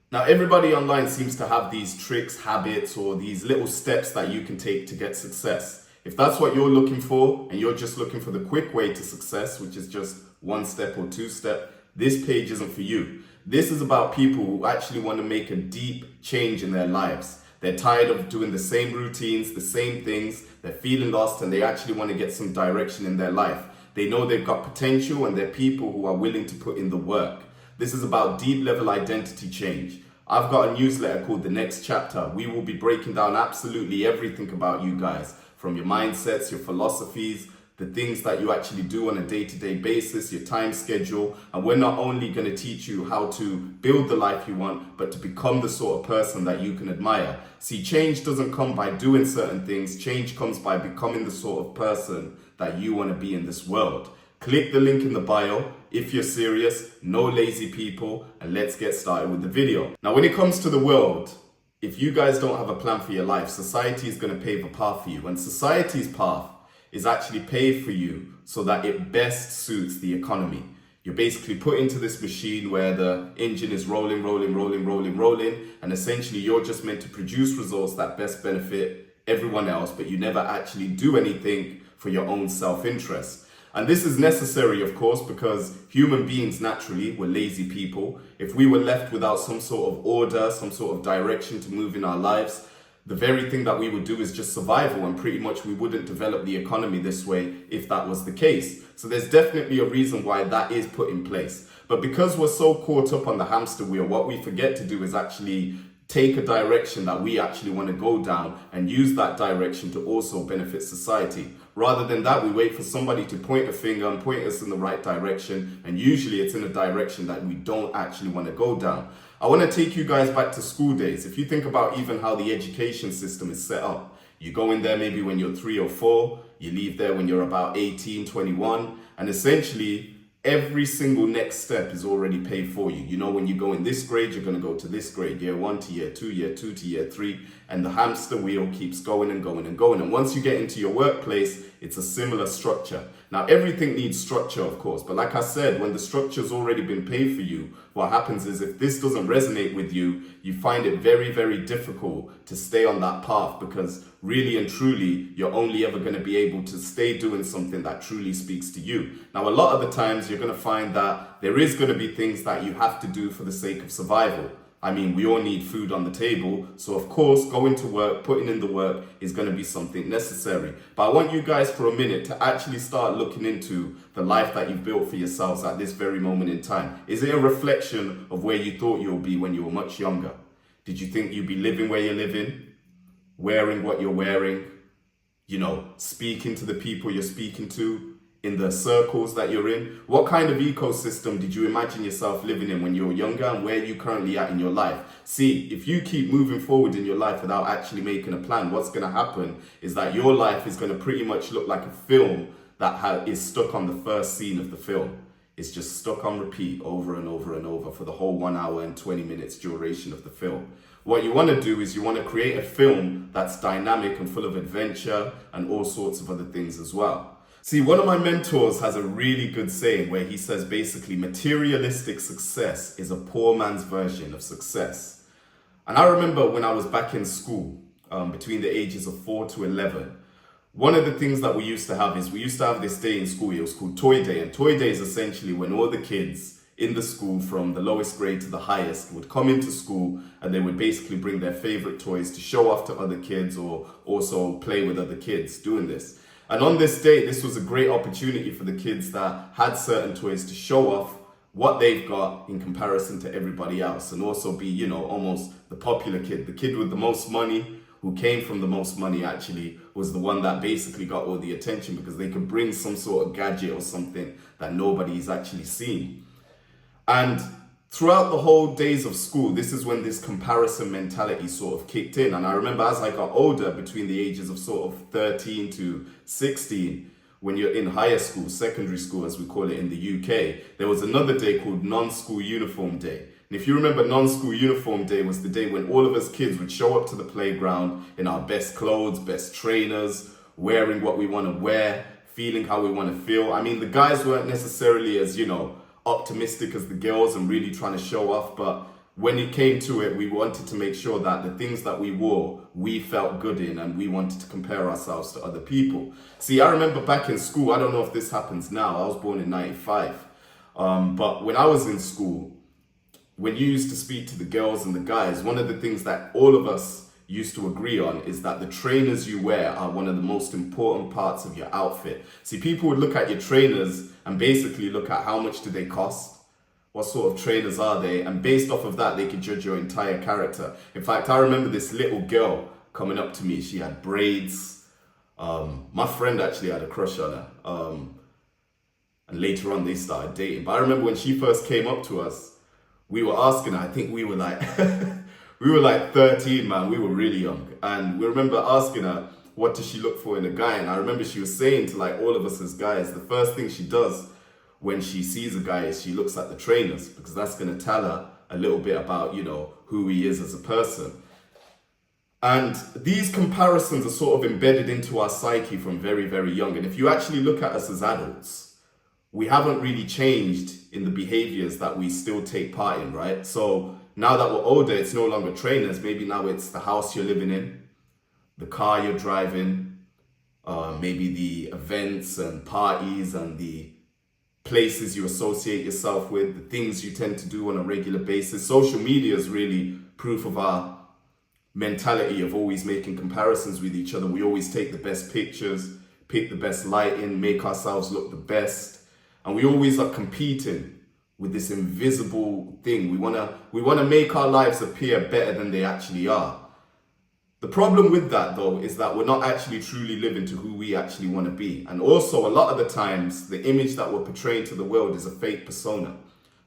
Now, everybody online seems to have these tricks, habits, or these little steps that you can take to get success. If that's what you're looking for, and you're just looking for the quick way to success, which is just one step or two step, this page isn't for you. This is about people who actually want to make a deep change in their lives. They're tired of doing the same routines, the same things. They're feeling lost and they actually want to get some direction in their life. They know they've got potential and they're people who are willing to put in the work. This is about deep level identity change. I've got a newsletter called The Next Chapter. We will be breaking down absolutely everything about you guys, from your mindsets, your philosophies, the things that you actually do on a day-to-day basis, your time schedule. And we're not only going to teach you how to build the life you want, but to become the sort of person that you can admire. See, change doesn't come by doing certain things. Change comes by becoming the sort of person that you want to be in this world. Click the link in the bio if you're serious, no lazy people, and let's get started with the video. Now, when it comes to the world, if you guys don't have a plan for your life, society is going to pave a path for you. And society's path is actually paved for you so that it best suits the economy. You're basically put into this machine where the engine is rolling, and essentially you're just meant to produce results that best benefit everyone else, but you never actually do anything for your own self-interest. And this is necessary, of course, because human beings naturally were lazy people. If we were left without some sort of order, some sort of direction to move in our lives, the very thing that we would do is just survival, and pretty much we wouldn't develop the economy this way if that was the case. So there's definitely a reason why that is put in place. But because we're so caught up on the hamster wheel, what we forget to do is actually take a direction that we actually want to go down and use that direction to also benefit society. Rather than that, we wait for somebody to point a finger and point us in the right direction, and usually it's in a direction that we don't actually want to go down. I want to take you guys back to school days. If you think about even how the education system is set up, you go in there maybe when you're 3 or 4, you leave there when you're about 18, 21, and essentially every single next step is already paid for you. You know, when you go in this grade, you're going to go to this grade, year 1 to year 2, year 2 to year 3, and the hamster wheel keeps going and going and going. And once you get into your workplace, it's a similar structure. Now, everything needs structure, of course, but like I said, when the structure's already been paid for you, what happens is if this doesn't resonate with you, you find it very, very difficult to stay on that path, because really and truly, you're only ever going to be able to stay doing something that truly speaks to you. Now, a lot of the times you're going to find that there is going to be things that you have to do for the sake of survival. I mean, we all need food on the table. So of course, going to work, putting in the work is going to be something necessary. But I want you guys for a minute to actually start looking into the life that you've built for yourselves at this very moment in time. Is it a reflection of where you thought you'll be when you were much younger? Did you think you'd be living where you're living, wearing what you're wearing, you know, speaking to the people you're speaking to, in the circles that you're in? What kind of ecosystem did you imagine yourself living in when you were younger, and where are you currently at in your life? See, if you keep moving forward in your life without actually making a plan, what's going to happen is that your life is going to pretty much look like a film that is stuck on the first scene of the film. It's just stuck on repeat over and over and over for the whole 1 hour and 20 minutes duration of the film. What you want to do is you want to create a film that's dynamic and full of adventure and all sorts of other things as well. See, one of my mentors has a really good saying where he says basically materialistic success is a poor man's version of success. And I remember when I was back in school, between the ages of 4 to 11, one of the things that we used to have is we used to have this day in school. It was called Toy Day. And Toy Day is essentially when all the kids in the school from the lowest grade to the highest would come into school, and they would basically bring their favorite toys to show off to other kids, or also play with other kids doing this. And on this day, this was a great opportunity for the kids that had certain toys to show off what they've got in comparison to everybody else, and also be, you know, almost the popular kid. The kid with the most money, who came from the most money actually, was the one that basically got all the attention, because they could bring some sort of gadget or something that nobody's actually seen. And throughout the whole days of school, this is when this comparison mentality sort of kicked in. And I remember as I got older, between the ages of sort of 13 to 16, when you're in higher school, secondary school as we call it in the UK, there was another day called non-school uniform day. And if you remember, non-school uniform day was the day when all of us kids would show up to the playground in our best clothes, best trainers, wearing what we want to wear, feeling how we want to feel. I mean, the guys weren't necessarily as, you know, optimistic as the girls and really trying to show off, but when it came to it, we wanted to make sure that the things that we wore, we felt good in, and we wanted to compare ourselves to other people. See, I remember back in school, I don't know if this happens now, I was born in 95. But when I was in school, when you used to speak to the girls and the guys, one of the things that all of us used to agree on is that the trainers you wear are one of the most important parts of your outfit. See, people would look at your trainers and basically look at how much do they cost, what sort of trainers are they, and based off of that, they could judge your entire character. In fact, I remember this little girl coming up to me. She had braids. My friend actually had a crush on her. And later on, they started dating. But I remember when she first came up to us, we were asking her, I think we were like, we were like 13, man. We were really young. And we remember asking her, what does she look for in a guy? And I remember she was saying to like all of us as guys, the first thing she does when she sees a guy is she looks at the trainers, because that's going to tell her a little bit about, you know, who he is as a person. And these comparisons are sort of embedded into our psyche from very, very young. And if you actually look at us as adults, we haven't really changed in the behaviors that we still take part in, right? So now that we're older, it's no longer trainers. Maybe now it's the house you're living in, the car you're driving, maybe the events and parties and the places you associate yourself with, the things you tend to do on a regular basis. Social media is really proof of our mentality of always making comparisons with each other. We always take the best pictures, pick the best lighting, make ourselves look the best. And we always are competing with this invisible thing. We wanna make our lives appear better than they actually are. The problem with that, though, is that we're not actually truly living to who we actually want to be. And also, a lot of the times, the image that we're portraying to the world is a fake persona.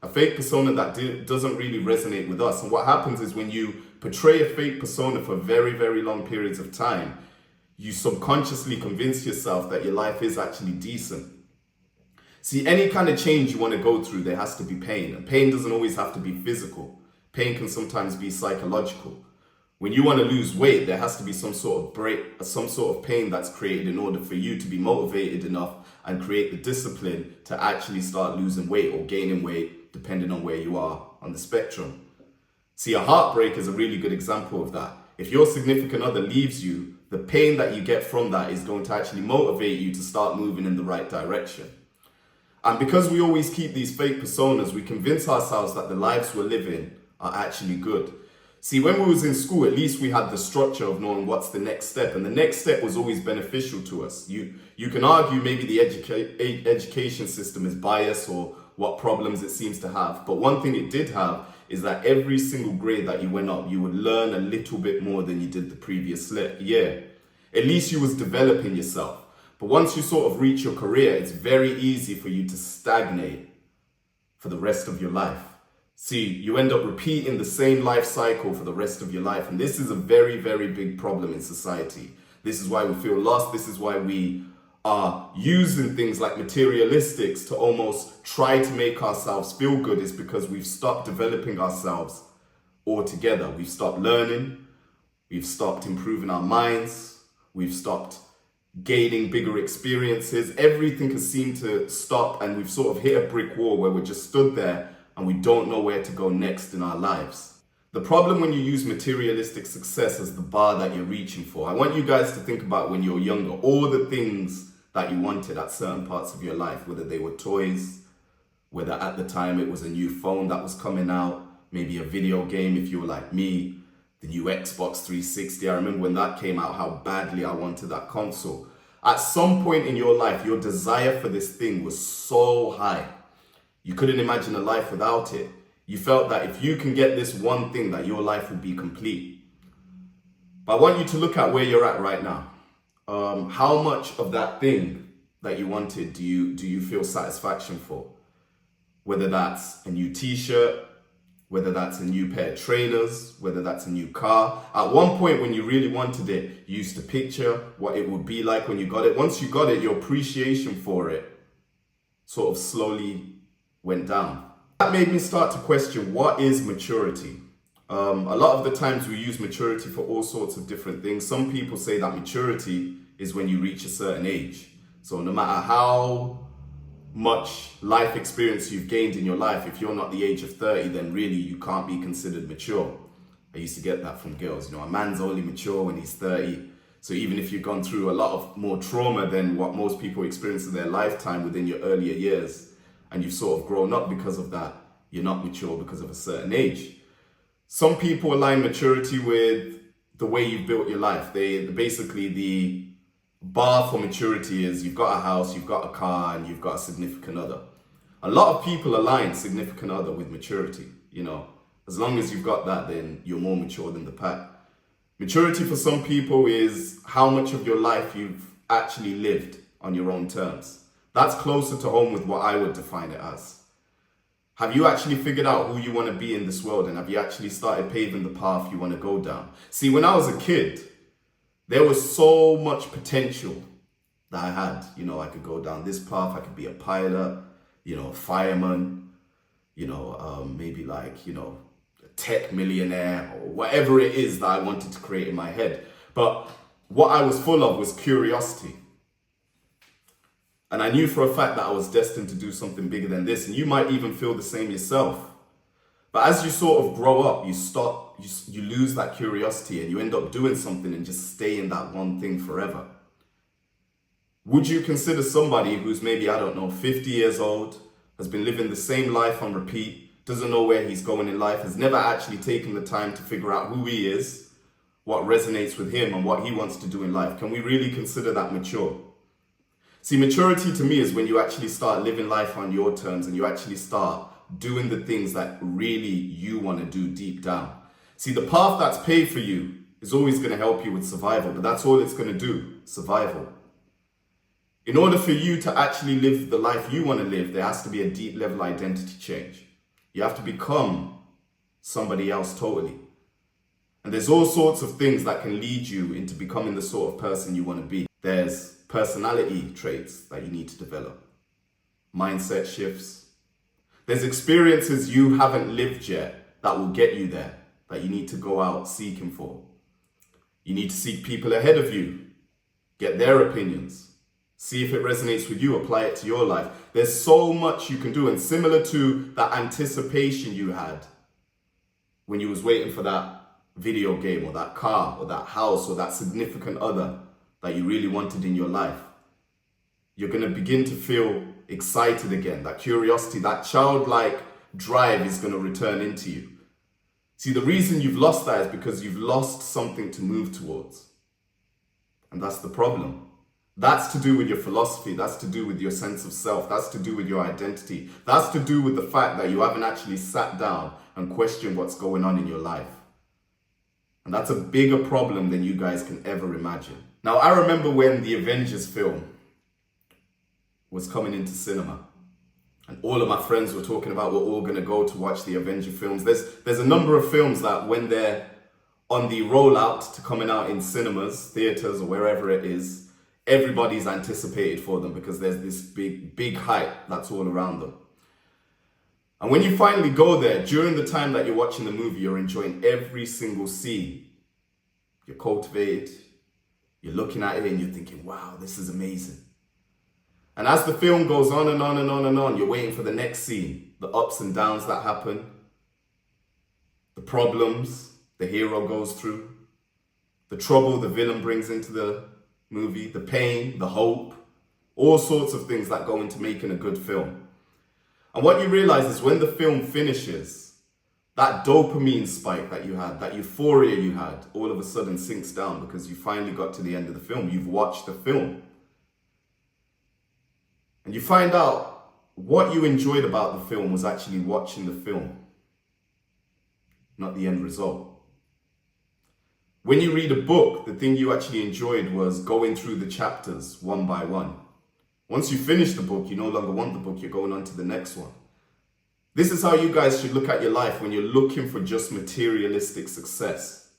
A fake persona that doesn't really resonate with us. And what happens is when you portray a fake persona for very, very long periods of time, you subconsciously convince yourself that your life is actually decent. See, any kind of change you want to go through, there has to be pain. And pain doesn't always have to be physical. Pain can sometimes be psychological. When you want to lose weight, there has to be some sort of break, some sort of pain that's created in order for you to be motivated enough and create the discipline to actually start losing weight or gaining weight, depending on where you are on the spectrum. See, a heartbreak is a really good example of that. If your significant other leaves you, the pain that you get from that is going to actually motivate you to start moving in the right direction. And because we always keep these fake personas, we convince ourselves that the lives we're living are actually good. See, when we was in school, at least we had the structure of knowing what's the next step. And the next step was always beneficial to us. You can argue maybe the education system is biased or what problems it seems to have. But one thing it did have is that every single grade that you went up, you would learn a little bit more than you did the previous year. At least you was developing yourself. But once you sort of reach your career, it's very easy for you to stagnate for the rest of your life. See, you end up repeating the same life cycle for the rest of your life. And this is a very, very big problem in society. This is why we feel lost. This is why we are using things like materialistics to almost try to make ourselves feel good, is because we've stopped developing ourselves altogether. We've stopped learning. We've stopped improving our minds. We've stopped gaining bigger experiences. Everything has seemed to stop, and we've sort of hit a brick wall where we're just stood there and we don't know where to go next in our lives. The problem when you use materialistic success as the bar that you're reaching for, I want you guys to think about when you were younger, all the things that you wanted at certain parts of your life, whether they were toys, whether at the time it was a new phone that was coming out, maybe a video game if you were like me, the new Xbox 360. I remember when that came out, how badly I wanted that console. At some point in your life, your desire for this thing was so high. You couldn't imagine a life without it. You felt that if you can get this one thing, that your life would be complete. But I want you to look at where you're at right now. How much of that thing that you wanted do you feel satisfaction for? Whether that's a new t-shirt, whether that's a new pair of trainers, whether that's a new car. At one point when you really wanted it, you used to picture what it would be like when you got it. Once you got it, your appreciation for it sort of slowly went down. That made me start to question, what is maturity? A lot of the times we use maturity for all sorts of different things. Some people say that maturity is when you reach a certain age. So no matter how much life experience you've gained in your life. If you're not the age of 30, then really you can't be considered mature. I used to get that from girls. A man's only mature when he's 30. So even if you've gone through a lot of more trauma than what most people experience in their lifetime within your earlier years, and you've sort of grown up because of that, you're not mature because of a certain age. Some people align maturity with the way you've built your life. Basically, the bar for maturity is you've got a house, you've got a car, and you've got a significant other. A lot of people align significant other with maturity. As long as you've got that, then you're more mature than the pack. Maturity for some people is how much of your life you've actually lived on your own terms. That's closer to home with what I would define it as. Have you actually figured out who you want to be in this world, and have you actually started paving the path you want to go down? See, when I was a kid, there was so much potential that I had. I could go down this path, I could be a pilot, a fireman, maybe a tech millionaire, or whatever it is that I wanted to create in my head. But what I was full of was curiosity. And I knew for a fact that I was destined to do something bigger than this. And you might even feel the same yourself. But as you sort of grow up, you lose that curiosity and you end up doing something and just stay in that one thing forever. Would you consider somebody who's maybe, 50 years old, has been living the same life on repeat, doesn't know where he's going in life, has never actually taken the time to figure out who he is, what resonates with him and what he wants to do in life? Can we really consider that mature? See, maturity to me is when you actually start living life on your terms and you actually start doing the things that really you want to do deep down. See, the path that's paved for you is always going to help you with survival, but that's all it's going to do, survival. In order for you to actually live the life you want to live, there has to be a deep level identity change. You have to become somebody else totally. And there's all sorts of things that can lead you into becoming the sort of person you want to be. There's personality traits that you need to develop, mindset shifts. There's experiences you haven't lived yet that will get you there, that you need to go out seeking for. You need to seek people ahead of you, get their opinions, see if it resonates with you, apply it to your life. There's so much you can do, and similar to that anticipation you had when you was waiting for that video game or that car or that house or that significant other that you really wanted in your life, you're going to begin to feel excited again. That curiosity, that childlike drive is going to return into you. See, the reason you've lost that is because you've lost something to move towards. And that's the problem. That's to do with your philosophy. That's to do with your sense of self. That's to do with your identity. That's to do with the fact that you haven't actually sat down and questioned what's going on in your life. And that's a bigger problem than you guys can ever imagine. Now, I remember when the Avengers film was coming into cinema and all of my friends were talking about we're all going to go to watch the Avenger films. There's a number of films that when they're on the rollout to coming out in cinemas, theaters or wherever it is, everybody's anticipated for them because there's this big hype that's all around them. And when you finally go there, during the time that you're watching the movie, you're enjoying every single scene. You're cultivated. You're looking at it and you're thinking, wow, this is amazing. And as the film goes on and on and on and on, you're waiting for the next scene, the ups and downs that happen, the problems the hero goes through, the trouble the villain brings into the movie, the pain, the hope, all sorts of things that go into making a good film. And what you realize is when the film finishes, that dopamine spike that you had, that euphoria you had, all of a sudden sinks down because you finally got to the end of the film. You've watched the film. And you find out what you enjoyed about the film was actually watching the film, not the end result. When you read a book, the thing you actually enjoyed was going through the chapters one by one. Once you finish the book, you no longer want the book, you're going on to the next one. This is how you guys should look at your life when you're looking for just materialistic success,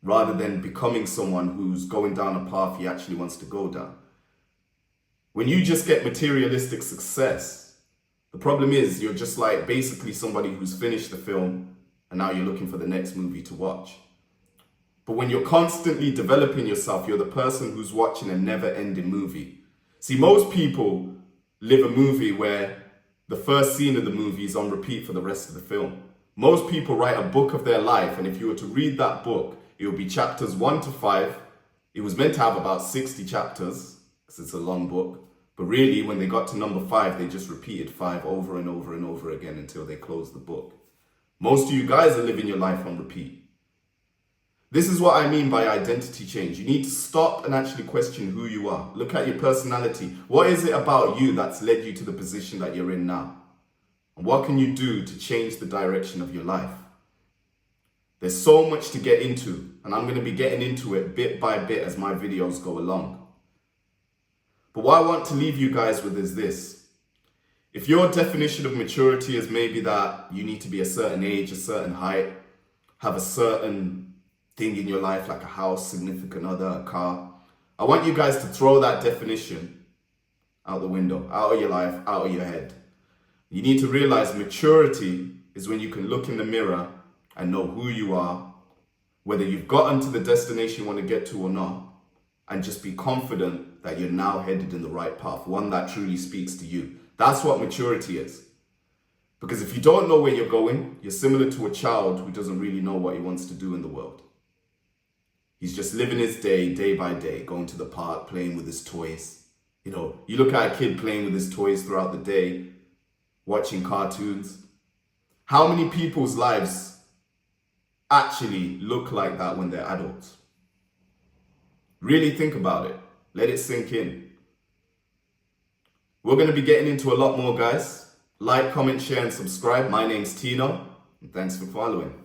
rather than becoming someone who's going down a path he actually wants to go down. When you just get materialistic success, the problem is you're just like basically somebody who's finished the film and now you're looking for the next movie to watch. But when you're constantly developing yourself, you're the person who's watching a never-ending movie. See, most people live a movie where the first scene of the movie is on repeat for the rest of the film. Most people write a book of their life, and if you were to read that book, it would be chapters 1 to 5. It was meant to have about 60 chapters, because it's a long book. But really, when they got to number 5, they just repeated 5 over and over and over again until they closed the book. Most of you guys are living your life on repeat. This is what I mean by identity change. You need to stop and actually question who you are. Look at your personality. What is it about you that's led you to the position that you're in now? And what can you do to change the direction of your life? There's so much to get into, and I'm going to be getting into it bit by bit as my videos go along. But what I want to leave you guys with is this. If your definition of maturity is maybe that you need to be a certain age, a certain height, have a certain thing in your life like a house, significant other, a car, I want you guys to throw that definition out the window, out of your life, out of your head. You need to realize maturity is when you can look in the mirror and know who you are, whether you've gotten to the destination you want to get to or not, and just be confident that you're now headed in the right path, one that truly speaks to you. That's what maturity is. Because if you don't know where you're going, you're similar to a child who doesn't really know what he wants to do in the world. He's just living his day, day by day, going to the park, playing with his toys. You know, you look at a kid playing with his toys throughout the day, watching cartoons. How many people's lives actually look like that when they're adults? Really think about it. Let it sink in. We're going to be getting into a lot more, guys. Like, comment, share, and subscribe. My name's Tino, and thanks for following.